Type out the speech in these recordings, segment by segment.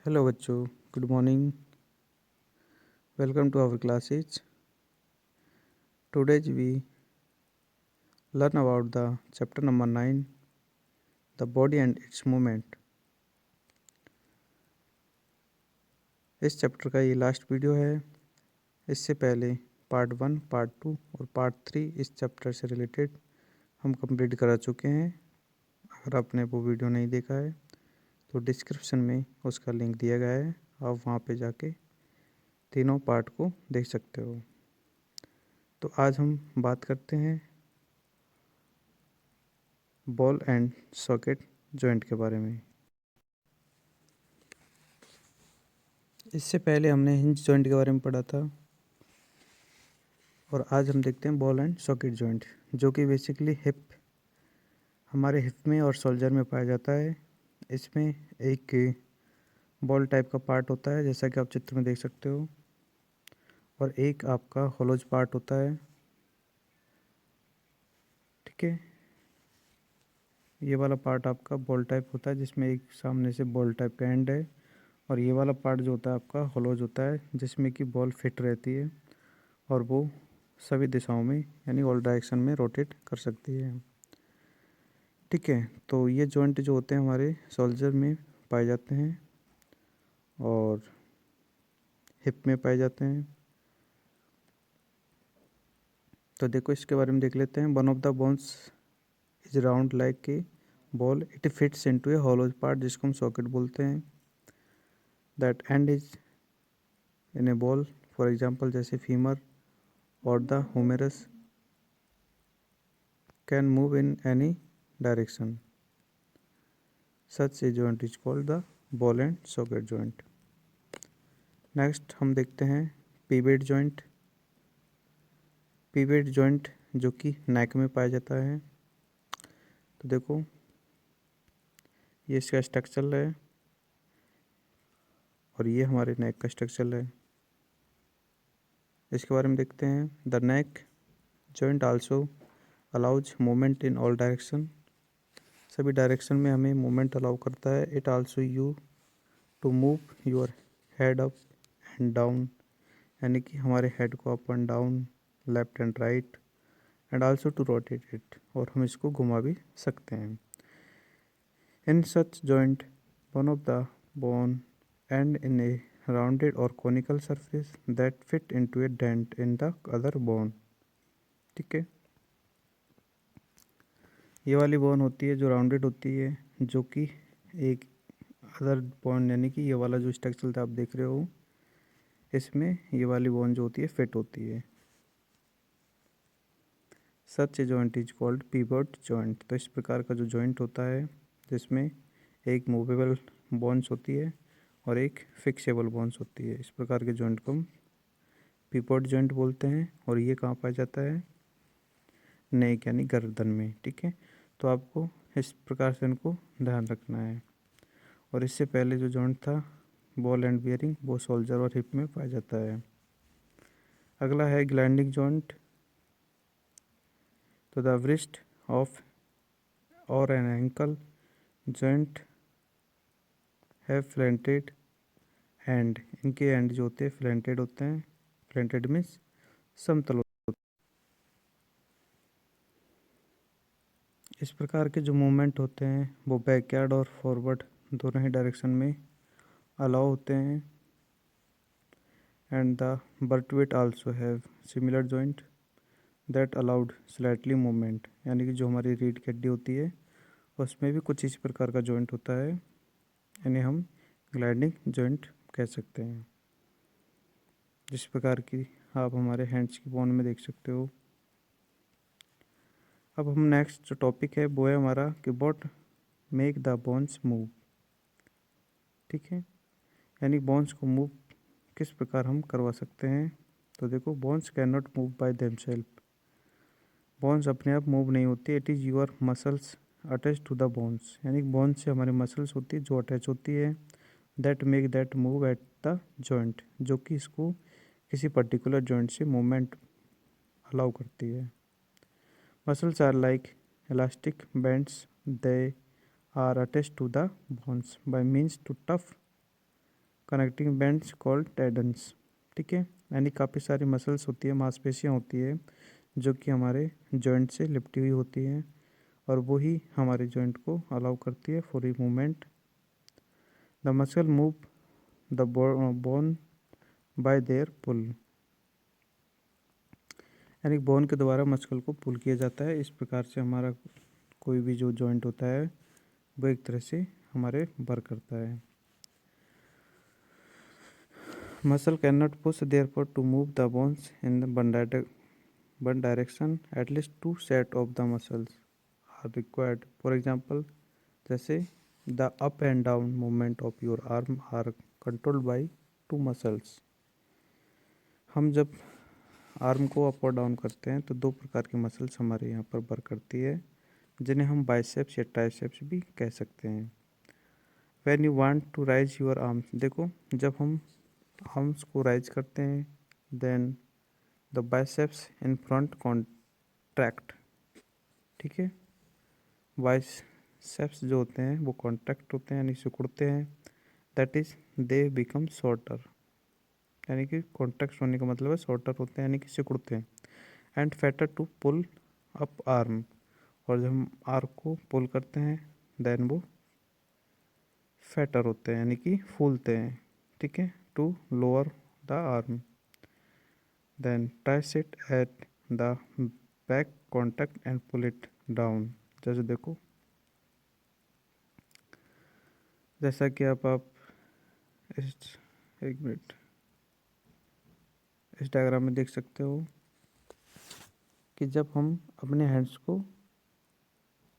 Hello बच्चों, good morning. Welcome to our classes. Today's we learn about the chapter number 9, the body and its movement. इस chapter का ये last video है. इससे पहले part 1, part 2 और पार्ट 3 इस चैप्टर से रिलेटेड हम कंप्लीट करा चुके हैं. अगर आपने वो वीडियो नहीं देखा है तो डिस्क्रिप्शन में उसका लिंक दिया गया है, आप वहाँ पे जाके तीनों पार्ट को देख सकते हो. तो आज हम बात करते हैं बॉल एंड सॉकेट जॉइंट के बारे में. इससे पहले हमने हिंज जॉइंट के बारे में पढ़ा था और आज हम देखते हैं बॉल एंड सॉकेट जॉइंट, जो कि बेसिकली हमारे हिप में और शोल्डर में पाया जाता है. इसमें एक बॉल टाइप का पार्ट होता है, जैसा कि आप चित्र में देख सकते हो, और एक आपका होलोज पार्ट होता है. ठीक है, ये वाला पार्ट आपका बॉल टाइप होता है, जिसमें एक सामने से बॉल टाइप का एंड है, और ये वाला पार्ट जो होता है आपका होलोज होता है, जिसमें कि बॉल फिट रहती है और वो सभी दिशाओं में यानी ऑल डायरेक्शन में रोटेट कर सकती है. ठीक है, तो ये जॉइंट जो होते हैं हमारे शोल्डर में पाए जाते हैं और हिप में पाए जाते हैं. तो देखो इसके बारे में देख लेते हैं. One of the bones is round like a ball, it fits into a hollow part, जिसको हम सॉकेट बोलते हैं. That end is in a ball, for example जैसे फीमर और the humerus can move in any direction. Such a joint is called the ball and socket joint. Next हम देखते हैं pivot joint. Pivot joint जो कि नेक में पाया जाता है. तो देखो ये इसका स्ट्रक्चर है और ये हमारे नेक का स्ट्रक्चर है. इसके बारे में देखते हैं. The neck joint also allows movement in all direction. सभी डायरेक्शन में हमें मूवमेंट अलाउ करता है. It also you to move your head up and down, यानी कि हमारे हेड को up and down, left and right, and also to rotate it, और हम इसको घुमा भी सकते हैं. In such joint one of the bone end in a rounded और conical surface that fit into a dent in the other bone. ठीक है, ये वाली बोन होती है जो राउंडेड होती है, जो कि एक अदर बोन यानी कि ये वाला जो स्ट्रक्चर आप देख रहे हो, इसमें ये वाली बोन जो होती है फिट होती है. Such a joint is called pivot joint. तो इस प्रकार का जो जॉइंट होता है, जिसमें एक मूवेबल बोन्स होती है और एक फिक्सेबल बोन्स होती है, इस प्रकार के जॉइंट को हम पिवट जॉइंट बोलते हैं. और ये कहाँ पाया जाता है? नेक यानी गर्दन में. ठीक है, तो आपको इस प्रकार से इनको ध्यान रखना है. और इससे पहले जो जॉइंट था बॉल एंड बियरिंग, वो शोल्डर और हिप में पाया जाता है. अगला है ग्लैंडिंग जॉइंट. तो द wrist ऑफ और एन एंकल जॉइंट है फ्लेंटेड एंड. इनके एंड जो होते हैं फ्लेंटेड होते हैं. फ्लेंटेड मीन्स समतल होते हैं. इस प्रकार के जो मूवमेंट होते हैं वो बैकयार्ड और फॉरवर्ड दोनों ही डायरेक्शन में अलाउ होते हैं. And the vertebrate also have similar joint that allowed slightly movement, यानी कि जो हमारी रीढ़ की हड्डी होती है उसमें भी कुछ इस प्रकार का जॉइंट होता है. इन्हें हम ग्लाइडिंग जॉइंट कह सकते हैं, जिस प्रकार की आप हमारे हैंड्स की बोन में देख सकते हो. अब हम नेक्स्ट जो टॉपिक है वो है हमारा कि what make the bones move. ठीक है, यानी बोन्स को मूव किस प्रकार हम करवा सकते हैं. तो देखो, bones can not move by themself. Bones अपने आप मूव नहीं होती. It is your muscles attach to the bones, यानी बोन्स से हमारी मसल्स होती है जो अटैच होती है. That make that move at the joint, जो कि इसको किसी पर्टिकुलर जॉइंट से मूवमेंट अलाउ करती है. Muscles are like elastic bands. They are attached to the bones by means to tough connecting bands called tendons. ठीक है, यानी काफ़ी सारी मसल्स होती है, मांसपेशियाँ होती है जो कि हमारे जॉइंट से लिपटी हुई होती हैं और वो ही हमारे जॉइंट को अलाउ करती है for a movement. The muscle move the bone by their pull, यानी बोन के द्वारा मस्कुल को पुल किया जाता है। इस प्रकार से हमारा कोई भी जो जॉइंट होता है वो एक तरह से हमारे वर्क करता है। Muscle can not push therefore to move the bones in the one direction, at least two set of the muscles are required. For example, जैसे the up and down movement of your arm are controlled by two muscles. हम जब arm को up और down करते हैं तो दो प्रकार की मसल्स हमारे यहाँ पर वर्क करती है, जिन्हें हम बाइसेप्स या ट्राइसेप्स भी कह सकते हैं। When you want to raise your arms, देखो जब हम आर्म्स को राइज करते हैं, then the biceps in front contract। ठीक है, बाइसेप्स जो होते हैं वो कॉन्ट्रैक्ट होते हैं यानी सिकुड़ते हैं। That is they become shorter, यानी कि कॉन्ट्रैक्ट होने का मतलब है शॉर्टर होते हैं यानी कि सिकुड़ते हैं। And fatter to pull up arm, और जब हम आर्म को पुल करते हैं देन वो फैटर होते हैं यानी कि फूलते हैं। ठीक है, to lower the arm, then ties it at the back contact and pull it down. जैसे देखो, जैसा कि आप इस एक मिनट इस डायग्राम में देख सकते हो कि जब हम अपने हैंड्स को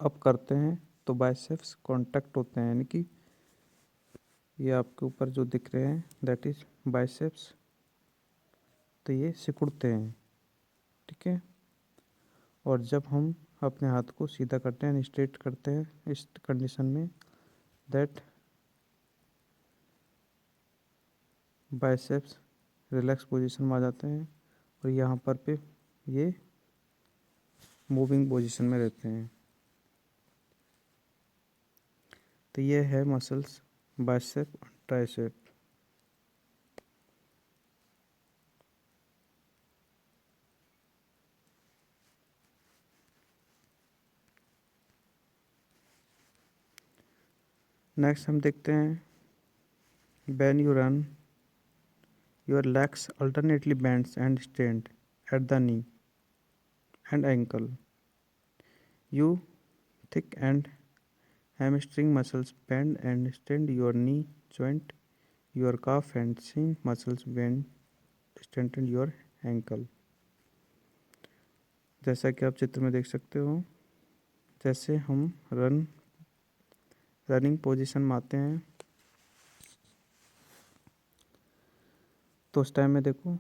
अप करते हैं तो बाइसेप्स कॉन्टैक्ट होते हैं, यानी कि ये आपके ऊपर जो दिख रहे हैं दैट इज बाइसेप्स, तो ये सिकुड़ते हैं। ठीक है, और जब हम अपने हाथ को सीधा करते हैं स्ट्रेट करते हैं इस कंडीशन में दैट बाइसेप्स रिलैक्स पोजीशन में आ जाते हैं और यहाँ पर पे ये मूविंग पोजीशन में रहते हैं। तो ये है मसल्स बाइसेप और ट्राइसेप। नेक्स्ट हम देखते हैं when you run your legs alternately bends and strand at the knee and ankle. You thick and hamstring muscles bend and strengthen your knee joint. Your calf and shin muscles bend strengthen your ankle। जैसा कि आप चित्र में देख सकते हो, जैसे हम रनिंग पोजीशन में आते हैं तो उस टाइम में देखो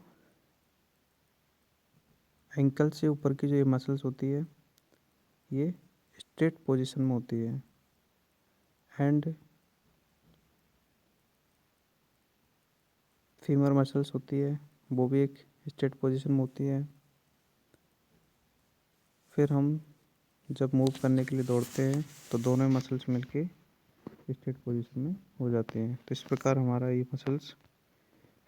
एंकल से ऊपर की जो ये मसल्स होती है ये स्ट्रेट पोजीशन में होती है एंड फीमर मसल्स होती है वो भी एक स्ट्रेट पोजीशन में होती है। फिर हम जब मूव करने के लिए दौड़ते हैं तो दोनों मसल्स मिलके स्ट्रेट पोजीशन में हो जाते हैं। तो इस प्रकार हमारा ये मसल्स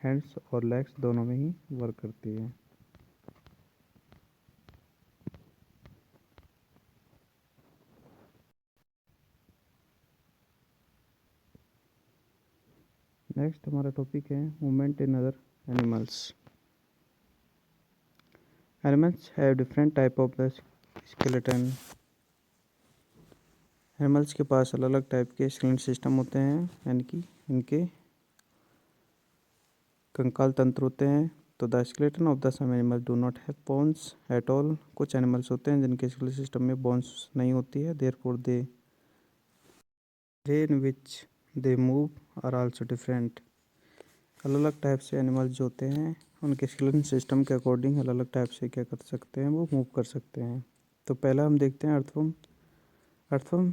हैंड्स और लेग्स दोनों में ही वर्क करती है। नेक्स्ट हमारा टॉपिक है movement in other animals. Animals have different type of the skeleton. Animals के पास अलग अलग टाइप के स्केलेटन सिस्टम होते हैं, यानी कि इनके कंकाल तंत्र होते हैं। तो the skeleton of the some animal do not have bones at all. कुछ एनिमल्स होते हैं जिनके स्केलेटल सिस्टम में बोन्स नहीं होती है, therefore the way in which they move are also different. अलग अलग टाइप से एनिमल्स जो होते हैं उनके स्केलेटन सिस्टम के अकॉर्डिंग अलग अलग टाइप से क्या कर सकते हैं, वो मूव कर सकते हैं। तो पहला हम देखते हैं अर्थवर्म। अर्थवर्म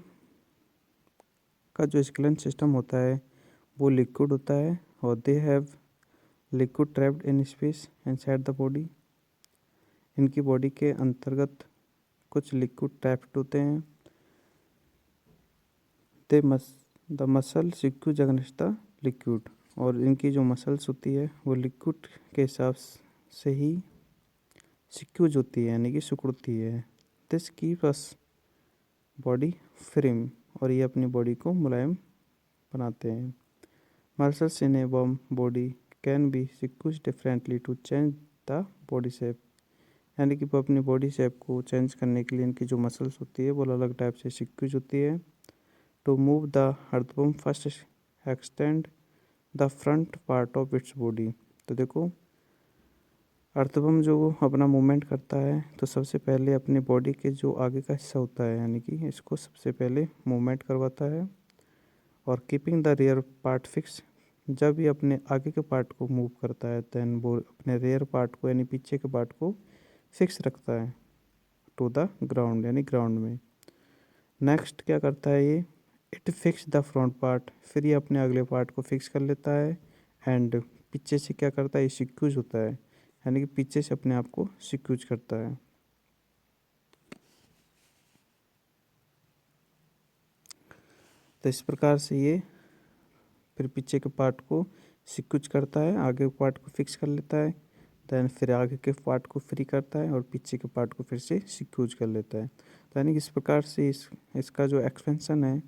का जो स्केलेटन सिस्टम होता है वो लिक्विड होता है और they have liquid trapped in space inside the body. इनकी बॉडी के अंतर्गत कुछ लिक्विड ट्रैप्ड होते हैं। The muscle squeeze against the liquid, और इनकी जो मसल्स होती है वो लिक्विड के हिसाब से ही सिक्यूज होती है, यानी कि सिकुड़ती है। This keep us body frame, और ये अपनी बॉडी को मुलायम बनाते हैं। Muscles in a worm body can be squeeze differently to change the body shape, यानी कि वो अपनी बॉडी शेप को चेंज करने के लिए इनकी जो मसल्स होती है वो अलग टाइप से सिक्यूज होती है। To move the earthworm first extend the front part of its body. तो देखो, अर्थवर्म जो अपना मूवमेंट करता है तो सबसे पहले अपनी बॉडी के जो आगे का हिस्सा होता है, यानी कि इसको सबसे पहले मूवमेंट करवाता है। और keeping the rear part fix, जब ये अपने आगे के पार्ट को मूव करता है देन वो अपने रियर पार्ट को यानी पीछे के पार्ट को फिक्स रखता है टू द ग्राउंड, यानी ग्राउंड में। नेक्स्ट क्या करता है ये, it fix the front part, फिर ये अपने अगले पार्ट को फिक्स कर लेता है। एंड पीछे से क्या करता है, ये सिक्यूज होता है, यानी कि पीछे से अपने आप को सिक्यूज करता है। तो इस प्रकार से ये फिर पीछे के पार्ट को सिक्यूज करता है, आगे के पार्ट को फिक्स कर लेता है, देन फिर आगे के पार्ट को फ्री करता है और पीछे के पार्ट को फिर से सिक्यूज कर लेता है। तो यानी कि इस प्रकार से इसका जो एक्सपेंशन है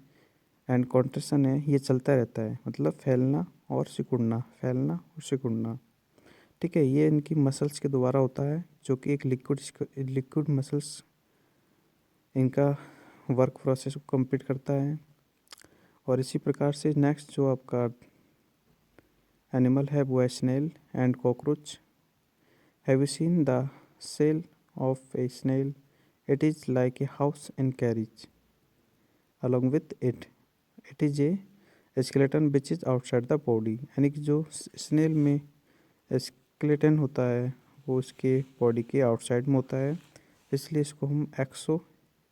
एंड कॉन्ट्रेक्शन है ये चलता रहता है, मतलब फैलना और सिकुड़ना, फैलना और सिकुड़ना। ठीक है, ये इनकी मसल्स के द्वारा होता है, जो कि एक लिक्विड मसल्स इनका वर्क प्रोसेस को कंप्लीट करता है। और इसी प्रकार से नेक्स्ट जो आपका एनिमल है वो है snail and cockroach. Have you seen the shell of a snail, it is like a house in carriage, along with it is a skeleton which is outside the body, यानी कि जो snail में skeleton होता है वो उसके body के outside में होता है, इसलिए इसको हम एक्सो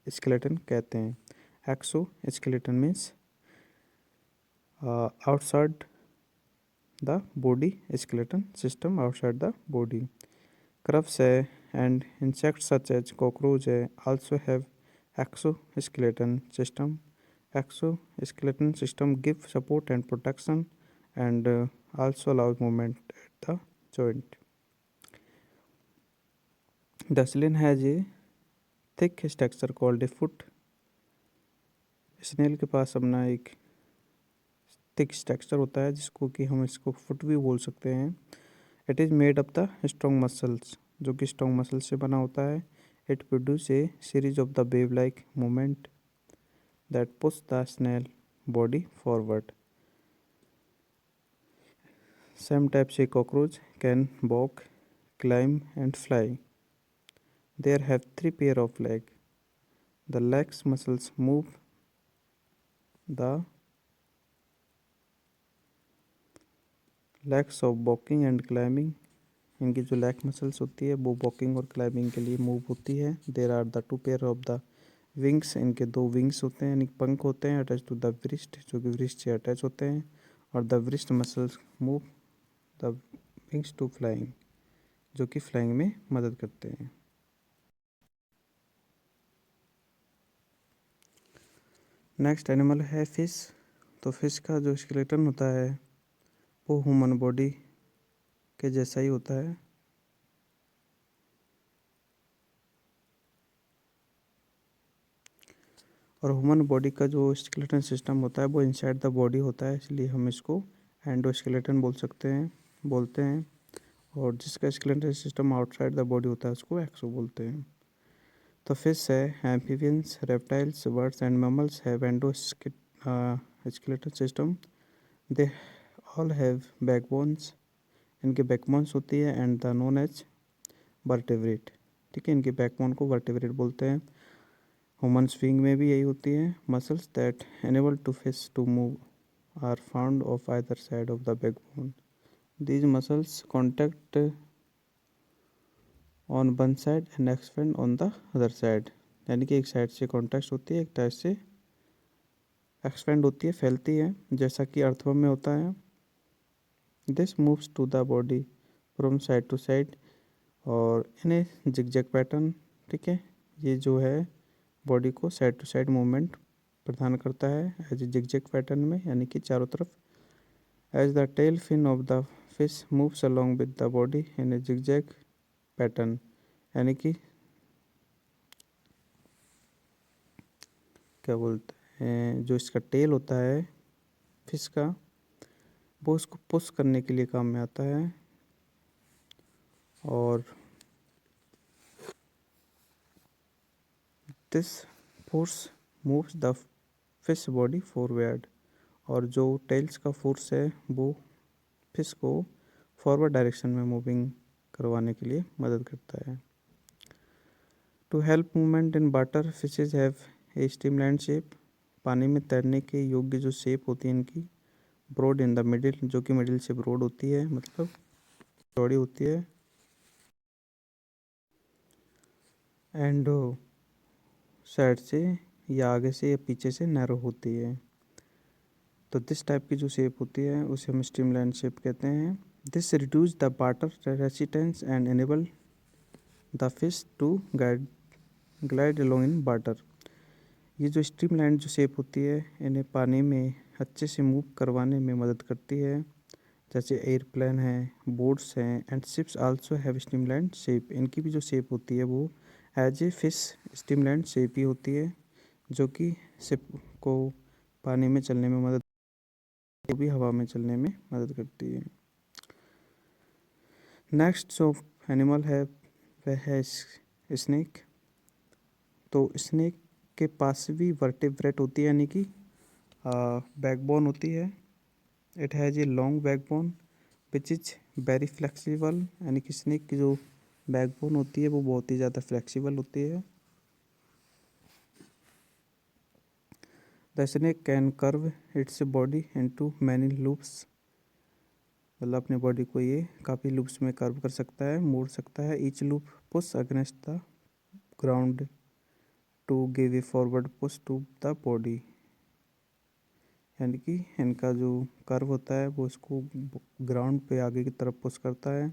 स्केलेटन कहते हैं। Exoskeleton means outside the body, skeleton system outside the body. Grubs and insects such as cockroach also have exoskeleton system. Exoskeleton system give support and protection and also allows movement at the joint. The snail has a thick structure called a foot. Snail के पास अपना एक thick structure होता है जिसको कि हम इसको फुट भी बोल सकते हैं। It is made up the strong muscles, जो कि स्ट्रॉन्ग मसल से बना होता है। It produce a series of the wave like movement that push the snail body forward. Same type से cockroach can walk, climb and fly. There have 3 pair of leg. The legs muscles move the legs of walking and climbing. इनकी जो leg muscles होती है वो walking और climbing के लिए move होती है। There are the 2 pair of the wings, इनके 2 विंग्स होते हैं, यानी पंख होते हैं अटैच टू द व्रिस्ट, जो कि व्रिस्ट से अटैच होते हैं। और the wrist muscles move the wings to flying, जो कि फ्लाइंग में मदद करते हैं। नेक्स्ट एनिमल है फिश। तो फिश का जो स्केलेटन होता है वो ह्यूमन बॉडी के जैसा ही होता है। और ह्यूमन बॉडी का जो स्केलेटन सिस्टम होता है वो इनसाइड द बॉडी होता है, इसलिए हम इसको एंडोस्केलेटन बोलते हैं। और जिसका skeleton system outside the body होता है उसको एक्सो बोलते हैं। तो फिश है, amphibians, reptiles, birds and mammals have endoskeleton system. They all have backbones, इनके बैकबोन्स होती है and the known as vertebrate. ठीक है, इनके बैकबोन को वर्टेब्रेट बोलते हैं। ह्यूमन स्विंग में भी यही होती है। Muscles that enable to fish to move are found of either side of the backbone. These muscles contact on one side and expand on the other side, यानी कि एक साइड से कॉन्टैक्ट होती है, एक साइड से एक्सपेंड होती है, फैलती है, जैसा कि अर्थवर्म में होता है। This moves to the body from side to side और इन ए जिगजैग पैटर्न। ठीक है, ये जो है बॉडी को साइड टू साइड मूवमेंट प्रदान करता है एज ए जिगजैग पैटर्न में, यानी कि चारों तरफ as the tail fin of the fish moves along with the body in a zigzag pattern, यानी कि क्या बोलते हैं, जो इसका टेल होता है फिश का, वो उसको पुश करने के लिए काम में आता है। और this force moves the fish body forward, और जो टेल्स का फोर्स है वो फिश को फॉरवर्ड डायरेक्शन में मूविंग करवाने के लिए मदद करता है। To help movement in water fishes have a streamline shape, पानी में तैरने के योग्य जो शेप होती है इनकी, ब्रॉड इन द मिडिल, जो कि मिडिल से ब्रॉड होती है, मतलब चौड़ी होती है, एंड साइड से या आगे से या पीछे से नैरो होती है। तो दिस टाइप की जो शेप होती है उसे हम स्ट्रीमलाइन शेप कहते हैं। This reduce the water resistance and enable the fish to glide along in water. ये जो स्ट्रीमलाइन जो शेप होती है इन्हें पानी में अच्छे से मूव करवाने में मदद करती है, जैसे एयरप्लेन है, बोट्स हैं, and ships also have streamline shape. इनकी भी जो शेप होती है वो as a fish streamline shape ही होती है, जो कि शिप को पानी में चलने में मदद, वो भी हवा में चलने में मदद करती है। नेक्स्ट जो एनिमल है वह है स्नेक। तो स्नेक के पास भी वर्टेब्रेट होती है, यानी कि बैकबोन होती है। It has a long backbone which is very flexible, यानी कि स्नेक की जो बैकबोन होती है वो बहुत ही ज़्यादा फ्लेक्सिबल होती है। The snake can curve its body into many loops, मतलब अपनी बॉडी को ये काफ़ी लूप्स में कर्व कर सकता है, मोड़ सकता है। Each loop push against the ground to give a forward push to the body, यानी कि इनका जो कर्व होता है वो इसको ग्राउंड पे आगे की तरफ पुश करता है।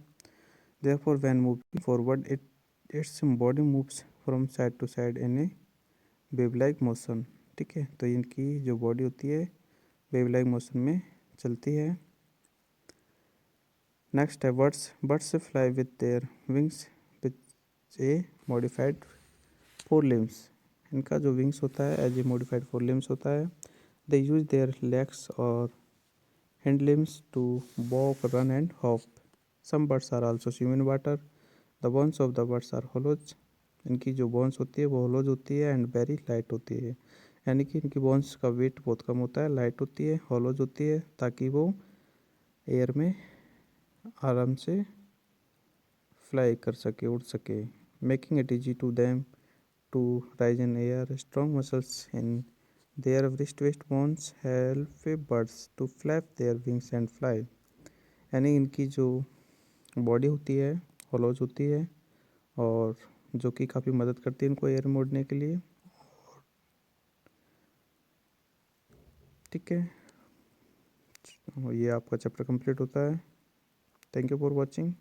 Therefore when moving forward its body moves from side to side in a wave like motion. ठीक है, तो इनकी जो बॉडी होती है वेव लाइक मोशन में चलती है। नेक्स्ट है birds. Birds fly with their wings with a modified fore limbs. इनका जो विंग्स होता है as a modified fore limbs होता है। दे यूज देयर लेग्स और hind limbs to walk, run and hop. Some birds are also swim in water. The bones of the birds are hollows. इनकी जो bones होती है वो hollows होती है एंड वेरी लाइट होती है, यानी कि इनकी बोन्स का वेट बहुत कम होता है, लाइट होती है, होलोज होती है, ताकि वो एयर में आराम से फ्लाई कर सके, उड़ सके। Making it easy to them to rise in air. Strong muscles in their wrist waist bones help birds to flap their wings and fly। यानी इनकी जो बॉडी होती है होलोज होती है, और जो कि काफ़ी मदद करती है इनको एयर में उड़ने के लिए। ठीक है, ये आपका चैप्टर कंप्लीट होता है। Thank you for watching.